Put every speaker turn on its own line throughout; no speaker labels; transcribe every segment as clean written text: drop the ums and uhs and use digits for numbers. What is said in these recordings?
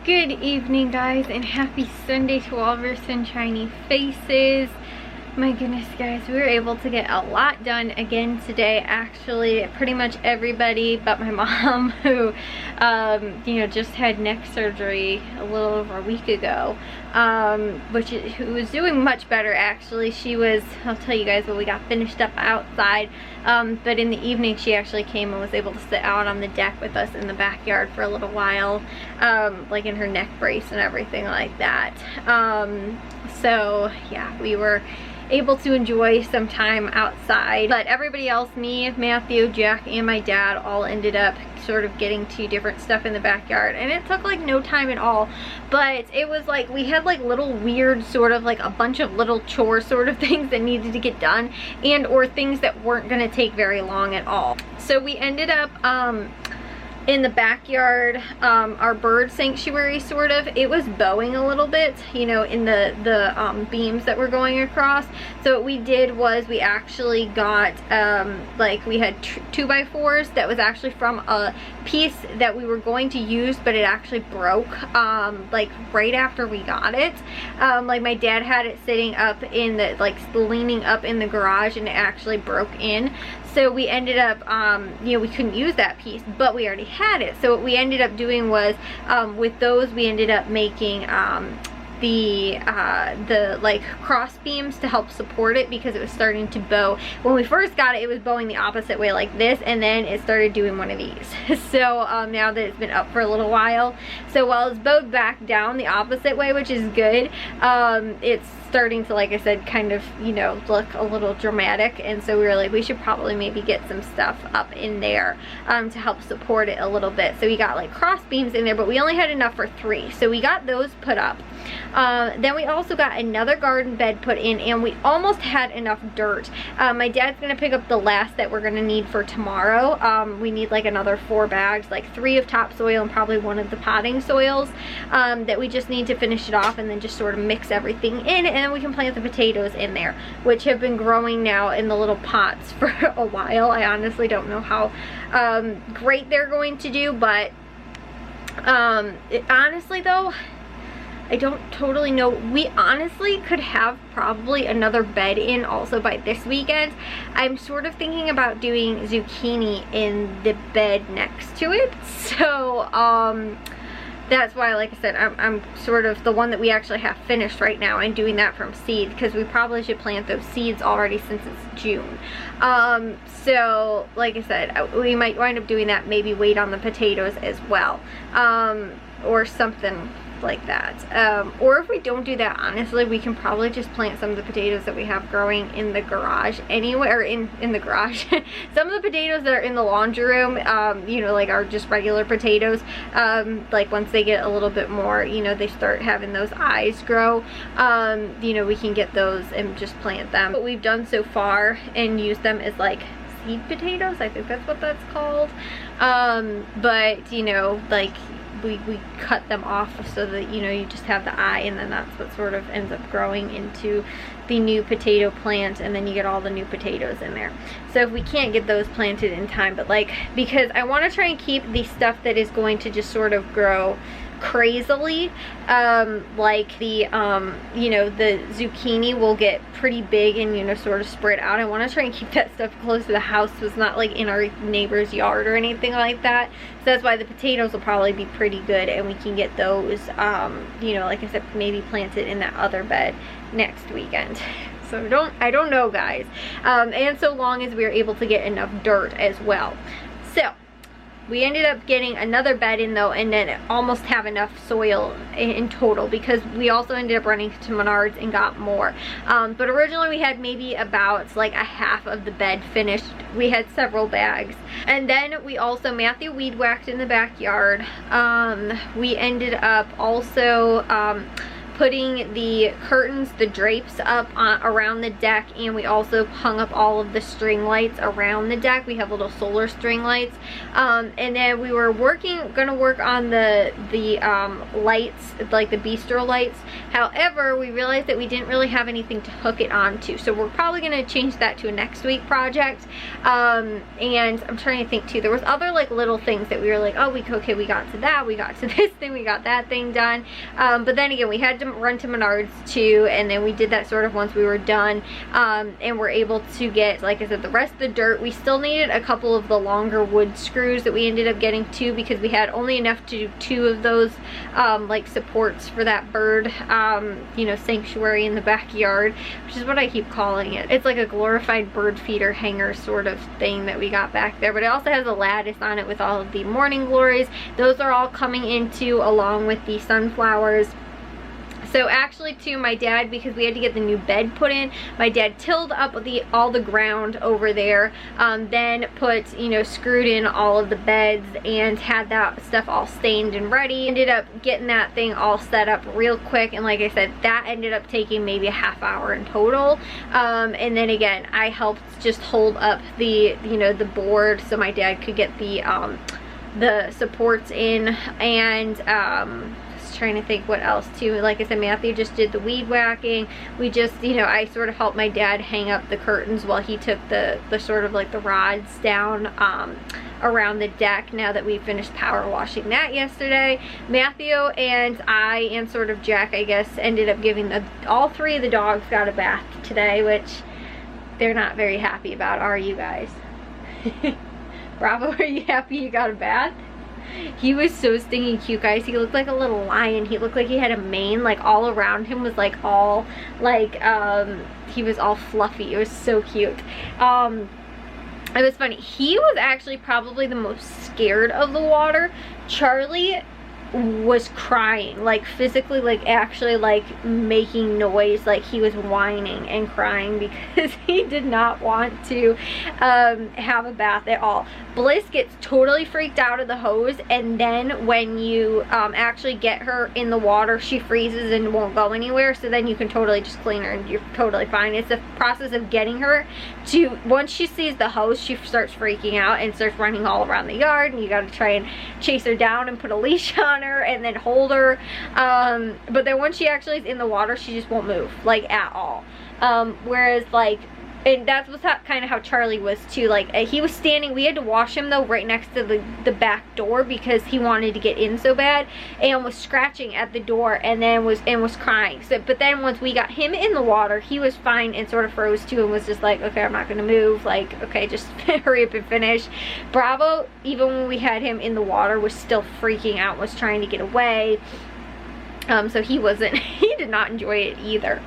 Good evening, guys, and happy Sunday to all of your sunshiny faces. My goodness, guys, we were able to get a lot done again today. Actually, pretty much everybody but my mom, who just had neck surgery a little over a week ago, who was doing much better. Actually, she was, I'll tell you guys when we got finished up outside, but in the evening she actually came and was able to sit out on the deck with us in the backyard for a little while, like in her neck brace and everything like that. So yeah, we were able to enjoy some time outside, but everybody else, me, Matthew, Jack, and my dad, all ended up sort of getting to different stuff in the backyard, and it took like no time at all. But it was like we had like little weird sort of like a bunch of little chore sort of things that needed to get done, and or things that weren't going to take very long at all. So we ended up in the backyard, our bird sanctuary, sort of, it was bowing a little bit, you know, in the beams that were going across. So what we did was we actually got, like, we had 2x4s that was actually from a piece that we were going to use, but it actually broke, like, right after we got it. Like, my dad had it sitting up in the, like, leaning up in the garage, and it actually broke in. So we ended up, you know, we couldn't use that piece, but we already had it. So what we ended up doing was, with those, we ended up making the like cross beams to help support it, because it was starting to bow. When we first got it, it was bowing the opposite way like this, and then it started doing one of these. So now that it's been up for a little while, so while it's bowed back down the opposite way, which is good, it's starting to, like I said, kind of, you know, look a little dramatic. And so we were like, we should probably maybe get some stuff up in there to help support it a little bit. So we got like cross beams in there, but we only had enough for 3, so we got those put up. Then we also got another garden bed put in, and we almost had enough dirt. My dad's gonna pick up the last that we're gonna need for tomorrow. We need like another 4 bags, like 3 of topsoil and probably 1 of the potting soils, that we just need to finish it off, and then just sort of mix everything in, and then we can plant the potatoes in there, which have been growing now in the little pots for a while. I honestly don't know how great they're going to do, but honestly though, I don't totally know. We honestly could have probably another bed in also by this weekend. I'm sort of thinking about doing zucchini in the bed next to it. So that's why, like I said, I'm sort of the one that we actually have finished right now, and doing that from seed, because we probably should plant those seeds already since it's June. So like I said, we might wind up doing that, maybe wait on the potatoes as well, or something like that. Or if we don't do that, honestly, we can probably just plant some of the potatoes that we have growing in the garage anyway, or in the garage. Some of the potatoes that are in the laundry room, you know, like, are just regular potatoes. Like, once they get a little bit more, you know, they start having those eyes grow, you know, we can get those and just plant them. What we've done so far and use them as like seed potatoes, I think that's what that's called. But, you know, like, we cut them off so that, you know, you just have the eye, and then that's what sort of ends up growing into the new potato plant, and then you get all the new potatoes in there. So if we can't get those planted in time, but like, because I want to try and keep the stuff that is going to just sort of grow crazily, like the you know, the zucchini will get pretty big and, you know, sort of spread out. I want to try and keep that stuff close to the house, so it's not like in our neighbor's yard or anything like that. So that's why the potatoes will probably be pretty good, and we can get those, you know, like I said, maybe planted in that other bed next weekend. So I don't know, guys, and so long as we are able to get enough dirt as well. So we ended up getting another bed in though, and then almost have enough soil in total, because we also ended up running to Menards and got more. But originally we had maybe about like a half of the bed finished. We had several bags. And then we also, Matthew weed whacked in the backyard. We ended up also putting the curtains, the drapes up around the deck, and we also hung up all of the string lights around the deck. We have little solar string lights. And then we were gonna work on the lights, like the bistro lights. However, we realized that we didn't really have anything to hook it onto, so we're probably gonna change that to a next week project. And I'm trying to think too, there was other like little things that we were like, oh, okay, we got to that, we got to this thing, we got that thing done. But then again, we had to run to Menards too, and then we did that sort of once we were done. And we're able to get, like I said, the rest of the dirt. We still needed a couple of the longer wood screws that we ended up getting two, because we had only enough to do 2 of those like supports for that bird you know, sanctuary in the backyard, which is what I keep calling it. It's like a glorified bird feeder hanger sort of thing that we got back there, but it also has a lattice on it with all of the morning glories. Those are all coming into along with the sunflowers. So actually too, my dad, because we had to get the new bed put in, my dad tilled up all the ground over there, then put, you know, screwed in all of the beds and had that stuff all stained and ready. Ended up getting that thing all set up real quick, and like I said, that ended up taking maybe a half hour in total. And then again, I helped just hold up the, you know, the board so my dad could get the supports in, and trying to think what else too. Like I said, Matthew just did the weed whacking. We just, you know, I sort of helped my dad hang up the curtains while he took the sort of like the rods down around the deck, now that we finished power washing that yesterday. Matthew and I, and sort of Jack, I guess, ended up giving all 3 of the dogs got a bath today, which they're not very happy about, are you guys? Bravo, are you happy you got a bath? He was so stinking cute, guys. He looked like a little lion. He looked like he had a mane. Like all around him was like all like he was all fluffy. It was so cute. It was funny. He was actually probably the most scared of the water. Charlie was crying, like physically, like actually like making noise, like he was whining and crying because he did not want to have a bath at all. Bliss gets totally freaked out of the hose, and then when you actually get her in the water, she freezes and won't go anywhere, so then you can totally just clean her and you're totally fine. It's the process of getting her to, once she sees the hose, she starts freaking out and starts running all around the yard, and you got to try and chase her down and put a leash on her and then hold her. But then once she actually is in the water, she just won't move, like at all. Whereas like, and that was kind of how Charlie was too. Like he was standing, we had to wash him though right next to the back door because he wanted to get in so bad, and was scratching at the door, and then was crying. So but then once we got him in the water, he was fine and sort of froze too, and was just like, okay, I'm not gonna move, like, okay, just hurry up and finish. Bravo, even when we had him in the water, was still freaking out, was trying to get away. So he did not enjoy it either.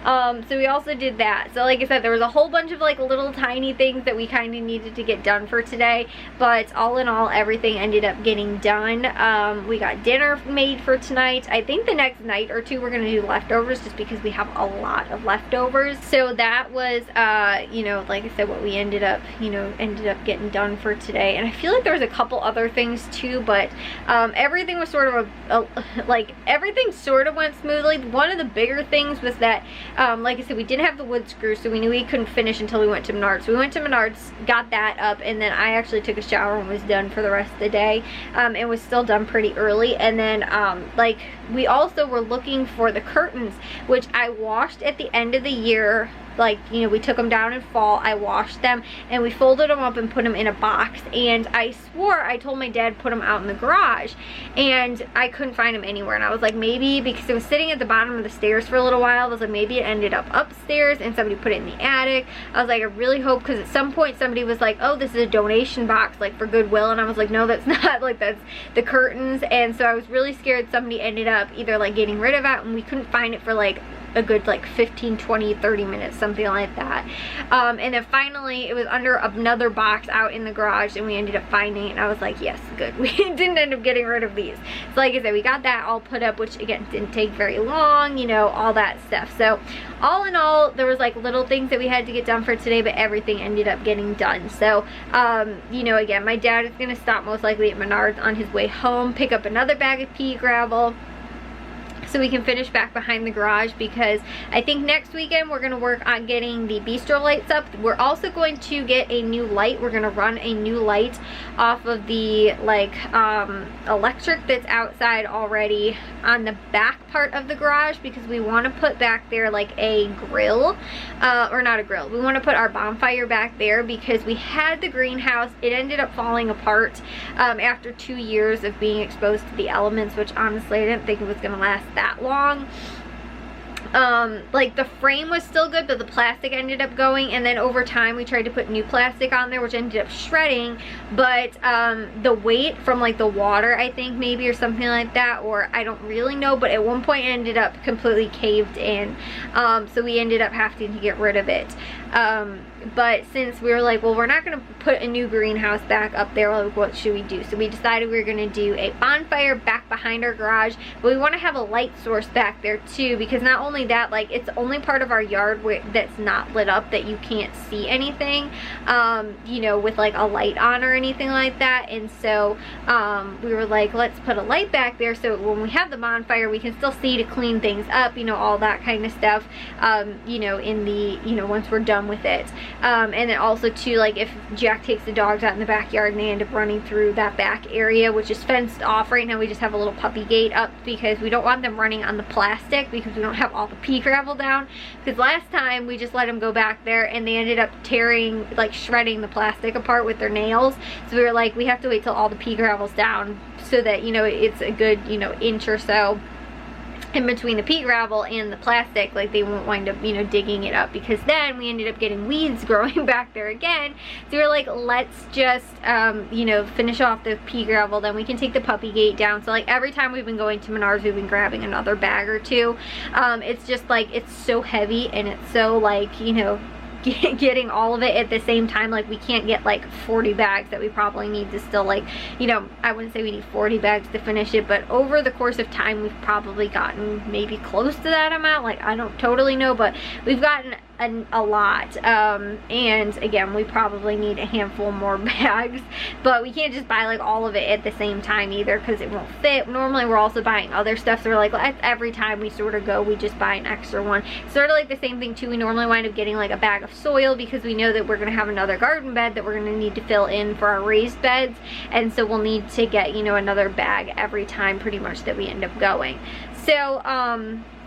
So we also did that. So like I said, there was a whole bunch of like little tiny things that we kind of needed to get done for today, but all in all, everything ended up getting done. We got dinner made for tonight. I think the next night or two we're gonna do leftovers, just because we have a lot of leftovers. So that was you know, like I said, what we ended up getting done for today. And I feel like there was a couple other things too, but everything was sort of like everything sort of went smoothly. One of the bigger things was that like I said, we didn't have the wood screw, so we knew we couldn't finish until we went to Menards. So we went to Menards, got that up, and then I actually took a shower and was done for the rest of the day. And was still done pretty early. And then like we also were looking for the curtains, which I washed at the end of the year. Like, you know, we took them down in fall, I washed them, and we folded them up and put them in a box. And I swore, I told my dad put them out in the garage, and I couldn't find them anywhere. And I was like, maybe, because it was sitting at the bottom of the stairs for a little while, I was like, maybe it ended up upstairs and somebody put it in the attic. I was like, I really hope, because at some point somebody was like, oh, this is a donation box, like for Goodwill. And I was like, no, that's not, like that's the curtains. And so I was really scared somebody ended up either like getting rid of it, and we couldn't find it for like a good like 15, 20, 30 minutes, something like that. And then finally it was under another box out in the garage, and we ended up finding it, and I was like, yes, good. We didn't end up getting rid of these. So like I said, we got that all put up, which again didn't take very long, you know, all that stuff. So all in all, there was like little things that we had to get done for today, but everything ended up getting done. So you know, again, my dad is gonna stop most likely at Menards on his way home, pick up another bag of pea gravel. so we can finish back behind the garage, because I think next weekend we're going to work on getting the bistro lights up. We're also going to get a new light. We're going to run a new light off of the like electric that's outside already on the back part of the garage, because we want to put back there like a grill, or not a grill, we want to put our bonfire back there, because we had the greenhouse. It ended up falling apart after 2 years of being exposed to the elements, which honestly I didn't think it was going to last that long. Like the frame was still good, but the plastic ended up going, and then over time we tried to put new plastic on there, which ended up shredding. But the weight from like the water, I think maybe, or something like that, or I don't really know, but at one point it ended up completely caved in, so we ended up having to get rid of it. But since we were like, well, we're not going to put a new greenhouse back up there, like, what should we do? So we decided we were going to do a bonfire back behind our garage, but we want to have a light source back there too, because not only that, like, it's the only part of our yard that's not lit up, that you can't see anything, you know, with like a light on or anything like that. And so we were like, let's put a light back there, so when we have the bonfire we can still see to clean things up, you know, all that kind of stuff, you know, in the, you know, once we're done with it. And then also too, like if Jack takes the dogs out in the backyard and they end up running through that back area, which is fenced off right now, we just have a little puppy gate up, because we don't want them running on the plastic, because we don't have all the pea gravel down. Because last time we just let them go back there and they ended up tearing, like shredding the plastic apart with their nails. So we were like, we have to wait till all the pea gravel's down, so that, you know, it's a good, you know, inch or so in between the pea gravel and the plastic, like they won't wind up, you know, digging it up, because then we ended up getting weeds growing back there again. So we were like, let's just you know, finish off the pea gravel, then we can take the puppy gate down. So like every time we've been going to Menards, we've been grabbing another bag or two. It's just like, it's so heavy, and it's so like, you know, getting all of it at the same time, like we can't get like 40 bags that we probably need to still, like, you know, I wouldn't say we need 40 bags to finish it, but over the course of time we've probably gotten maybe close to that amount. Like, I don't totally know, but we've gotten a lot, and again, we probably need a handful more bags, but we can't just buy like all of it at the same time either, because it won't fit. Normally we're also buying other stuff, so we're like, every time we sort of go, we just buy an extra one. Sort of like the same thing too, we normally wind up getting like a bag of soil, because we know that we're going to have another garden bed that we're going to need to fill in for our raised beds, and so we'll need to get, you know, another bag every time pretty much that we end up going. So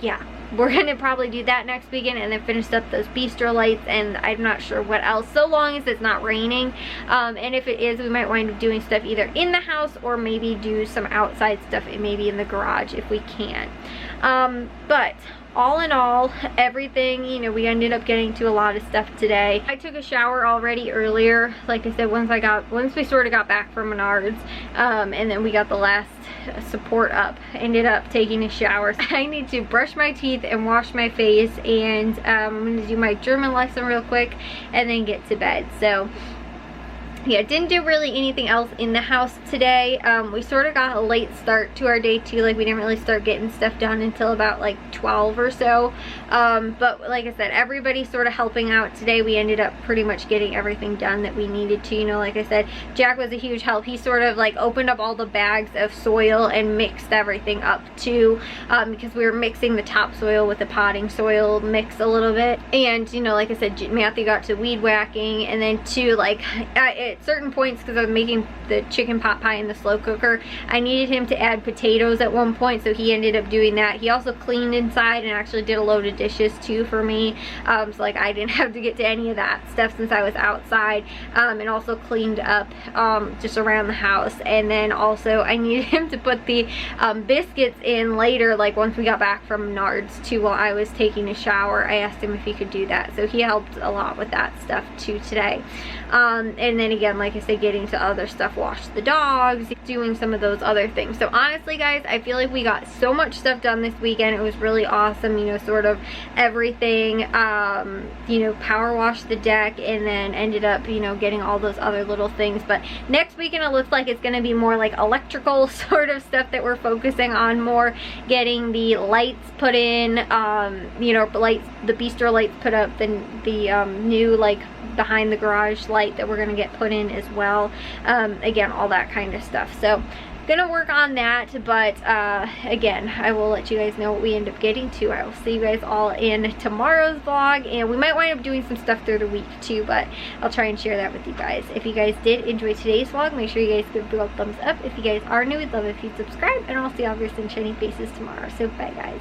yeah, we're gonna probably do that next weekend, and then finish up those bistro lights, and I'm not sure what else, so long as it's not raining. And if it is, we might wind up doing stuff either in the house, or maybe do some outside stuff, maybe in the garage if we can. But all in all, everything, you know, we ended up getting to a lot of stuff today. I took a shower already earlier, like I said, once we sort of got back from Menards, and then we got the last support up, ended up taking a shower. I need to brush my teeth and wash my face, and I'm going to do my German lesson real quick and then get to bed. So yeah, didn't do really anything else in the house today. We sort of got a late start to our day too, like we didn't really start getting stuff done until about like 12 or so. But like I said, everybody's sort of helping out today. We ended up pretty much getting everything done that we needed to. You know, like I said, Jack was a huge help. He sort of like opened up all the bags of soil and mixed everything up too, because we were mixing the topsoil with the potting soil mix a little bit. And you know, like I said, Matthew got to weed whacking, and then too, like at certain points, because I was making the chicken pot pie in the slow cooker, I needed him to add potatoes at one point, so he ended up doing that. He also cleaned inside and actually did a load of dishes too for me, so like I didn't have to get to any of that stuff since I was outside, and also cleaned up just around the house. And then also I needed him to put the biscuits in later, like once we got back from Menards too, while I was taking a shower. I asked him if he could do that, so he helped a lot with that stuff too today. And then again, like I said, getting to other stuff, wash the dogs, doing some of those other things. So honestly guys, I feel like we got so much stuff done this weekend. It was really awesome, you know, sort of everything. You know, power washed the deck, and then ended up, you know, getting all those other little things. But next weekend it looks like it's going to be more like electrical sort of stuff that we're focusing on more, getting the lights put in, you know, the bistro lights put up, then the new like behind the garage light that we're going to get put in as well. Again, all that kind of stuff. So gonna work on that, but again, I will let you guys know what we end up getting to. I will see you guys all in tomorrow's vlog, and we might wind up doing some stuff through the week too, but I'll try and share that with you guys. If you guys did enjoy today's vlog, make sure you guys give the thumbs up. If you guys are new, we'd love if you'd subscribe, and I'll see all of your sunshiny faces tomorrow. So bye guys.